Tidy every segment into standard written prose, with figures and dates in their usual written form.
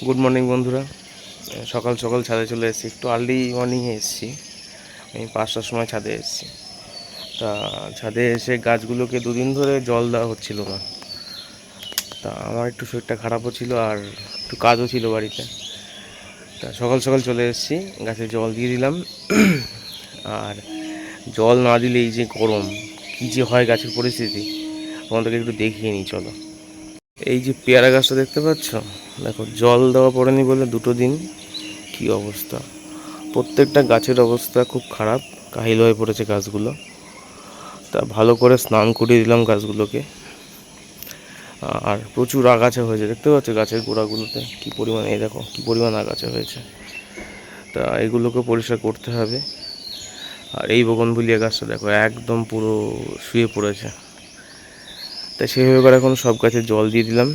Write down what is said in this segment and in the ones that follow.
Good morning বন্ধুরা। সকাল সকাল ছাদে চলে এসেছি, একটু আর্লি মর্নিংয়ে এসেছি। আমি 5টার সময় ছাদে এসেছি। তা ছাদে এসে গাছগুলোকে দুদিন ধরে জল দেওয়া হচ্ছিল না। তা আমার একটু শরীরটা খারাপও ছিল আর একটু কাজও ছিল বাড়িতে। তা সকাল সকাল চলে এসেছি, গাছে জল দিয়ে দিলাম। আর জল না দিলে এই যে গরম, কী যে হয় গাছের পরিস্থিতি, তোমাদেরকে একটু দেখিয়ে নিই চলো। এই যে পেয়ারা গাছটা দেখতে পাচ্ছ, দেখো জল দেওয়া পড়েনি বলে 2 দিন কি অবস্থা। প্রত্যেকটা গাছের অবস্থা খুব খারাপ, কাহিল হয়ে পড়েছে গাছগুলো। তা ভালো করে স্নান করিয়ে দিলাম গাছগুলোকে। আর প্রচুর আগাছা হয়েছে, দেখতে পাচ্ছ গাছের গোড়াগুলোতে কী পরিমাণ, এই দেখো কী পরিমাণ আগাছা হয়েছে। তা এগুলোকে পরিষ্কার করতে হবে। আর এই বগনভিলিয়া গাছটা দেখো একদম পুরো শুয়ে পড়েছে। তাই সেভাবে করে এখন সব গাছে জল দিয়ে দিলাম।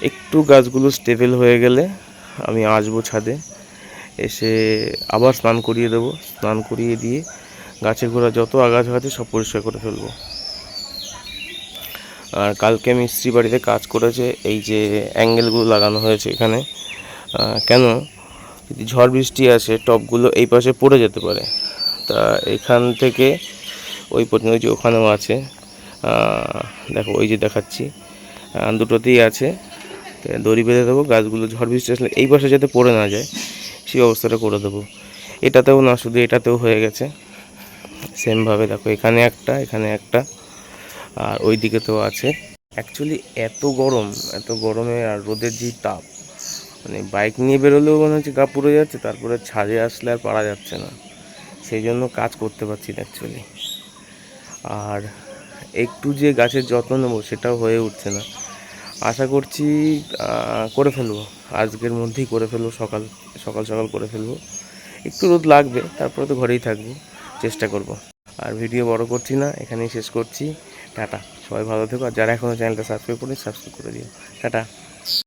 একটু গাছগুলো স্টেবল হয়ে গেলে আমি আসবো ছাদে, এসে আবার স্নান করিয়ে দেবো। স্নান করিয়ে দিয়ে গাছের গোড়া যত আগাছা আছে সব পরিষ্কার করে ফেলবো। আর কালকে মিস্ত্রি বাড়িতে কাজ করেছে, এই যে অ্যাঙ্গেলগুলো লাগানো হয়েছে এখানে। কেন, যদি ঝড় বৃষ্টি আসে টবগুলো এই পাশে পড়ে যেতে পারে। তা এখান থেকে ওই পর্যন্ত, ওই যে ওখানেও আছে, দেখো ওই যে দেখাচ্ছি, দুটোতেই আছে। দড়ি বেঁধে দেবো, গাছগুলো ঝড় বৃষ্টি আসলে এই পাশে যাতে পড়ে না যায় সেই অবস্থাটা করে দেবো। এটাতেও না, শুধু এটাতেও হয়ে গেছে সেমভাবে। দেখো এখানে একটা, এখানে একটা, আর ওই দিকে তো আছে। অ্যাকচুয়ালি এত গরম, এত গরমে আর রোদের যে তাপ, মানে বাইক নিয়ে বেরোলেও মনে হচ্ছে গা পুড়ে যাচ্ছে, তারপরে ছাদে আসলে আর পারা যাচ্ছে না। সেই জন্য কাজ করতে পারছি না অ্যাকচুয়ালি। আর একটু যে গাছের যত্ন নেবো সেটাও হয়ে উঠছে না। আশা করছি করে ফেলবো, আজকের মধ্যেই করে ফেলবো, সকাল সকাল সকাল করে ফেলবো। একটু রোদ লাগবে, তারপরে তো ঘরেই থাকবো, চেষ্টা করব। আর ভিডিও বড় করছি না, এখানেই শেষ করছি। টাটা, সবাই ভালো থেকো। আর যারা এখনও চ্যানেলটা সাবস্ক্রাইব করে দিও, টাটা।